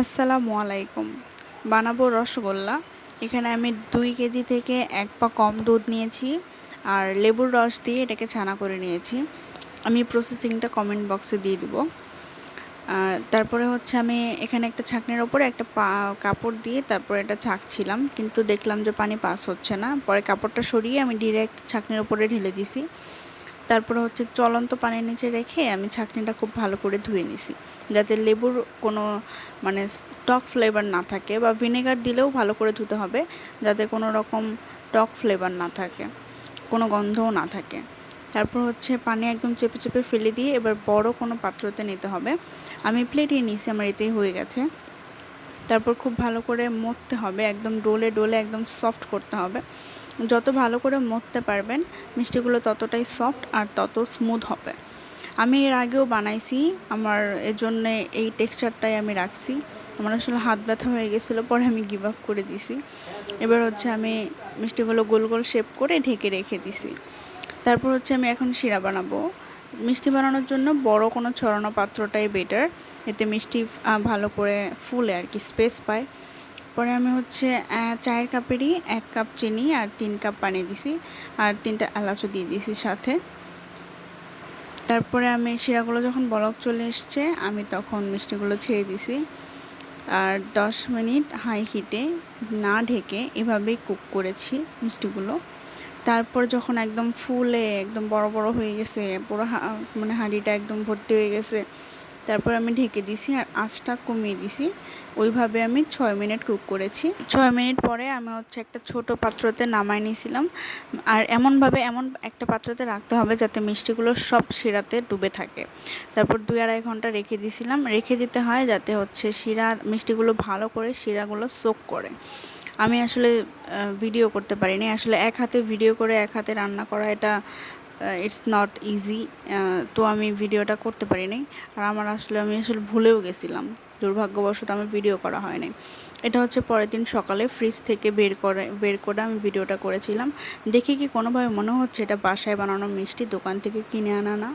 আসসালামু আলাইকুম। বানাবো রসগোল্লা। এখানে আমি 2 কেজি থেকে 1 পা কম দুধ নিয়েছি আর লেবুর রস দিয়ে এটাকে ছানা করে নিয়েছি। আমি প্রসেসিংটা কমেন্ট বক্সে দিয়ে দিব। তারপরে হচ্ছে আমি এখানে একটা ছাঁকনির ওপরে একটা কাপড় দিয়ে তারপরে এটা ছাঁকছিলাম, কিন্তু দেখলাম যে পানি পাস হচ্ছে না। পরে কাপড়টা সরিয়ে আমি ডিরেক্ট ছাঁকনির ওপরে ঢেলে দিছি। তারপরে হচ্ছে চলন্ত পানির নিচে রেখে আমি ছাঁকনিটা খুব ভালো করে ধুয়ে নিছি, যাতে লেবুর কোনো মানে টক ফ্লেভার না থাকে, বা ভিনেগার দিলেও ভালো করে ধুতে হবে যাতে কোনো রকম টক ফ্লেভার না থাকে, কোনো গন্ধও না থাকে। তারপর হচ্ছে পানি একদম চেপে চেপে ফেলে দিয়ে এবার বড় কোনো পাত্রতে নিতে হবে। আমি প্লেটে নিছি, আমার এতেই হয়ে গেছে। তারপর খুব ভালো করে মথতে হবে, একদম ডোলে ডোলে একদম সফট করতে হবে। যত ভালো করে মথতে পারবেন মিষ্টিগুলো ততটাই সফট আর তত স্মুথ হবে। আমি এর আগেও বানাইছি, আমার এজন্যে এই টেক্সচারটাই আমি রাখছি। আমার আসলে হাত ব্যথা হয়ে গেছিলো, পরে আমি গিভ আপ করে দিছি। এবার হচ্ছে আমি মিষ্টিগুলো গোল গোল শেপ করে ঢেকে রেখে দিছি। তারপর হচ্ছে আমি এখন শিরা বানাবো। মিষ্টি বানানোর জন্য বড় কোনো ছড়ানো পাত্রটাই বেটার, এতে মিষ্টি ভালো করে ফুলে আর কি, স্পেস পায়। পরে আমি হচ্ছে চায়ের কাপেরই 1 কাপ চিনি আর 3 কাপ পানি দিছি, আর 3টা এলাচও দিয়ে দিছি সাথে। তারপরে আমি শিরাগুলো যখন বলক চলে এসছে আমি তখন মিষ্টিগুলো ছেড়ে দিছি, আর 10 মিনিট হাই হিটে না ঢেকে এভাবেই কুক করেছি মিষ্টিগুলো। তারপর যখন একদম ফুলে একদম বড় বড় হয়ে গেছে, পুরো মানে হাঁড়িটা একদম ভর্তি হয়ে গেছে, তারপর আমি ঢেকে দিছি আর আঁচটা কমিয়ে দিছি। ওইভাবে আমি 6 মিনিট কুক করেছি। 6 মিনিট পরে আমি হচ্ছে একটা ছোট পাত্রতে নামাই নিয়েছিলাম, আর এমন একটা পাত্রতে রাখতে হবে যাতে মিষ্টিগুলো সব শিরাতে ডুবে থাকে। তারপর 2-2.5 ঘন্টা রেখে দিতে হয় যাতে হচ্ছে মিষ্টিগুলো ভালো করে শিরাগুলো সোক করে। আমি আসলে ভিডিও করতে পারিনি, আসলে এক হাতে ভিডিও করে এক হাতে রান্না করা এটা ইটস নট ইজি। তো আমি ভিডিওটা করতে পারিনি, আর আমি আসলে ভুলেও গেছিলাম, দুর্ভাগ্যবশত আমার ভিডিও করা হয়নি। এটা হচ্ছে পরের দিন সকালে ফ্রিজ থেকে বের করে আমি ভিডিওটা করেছিলাম। দেখে কি কোনোভাবে মনে হচ্ছে এটা বাসায় বানানো মিষ্টি, দোকান থেকে কিনে আনা না?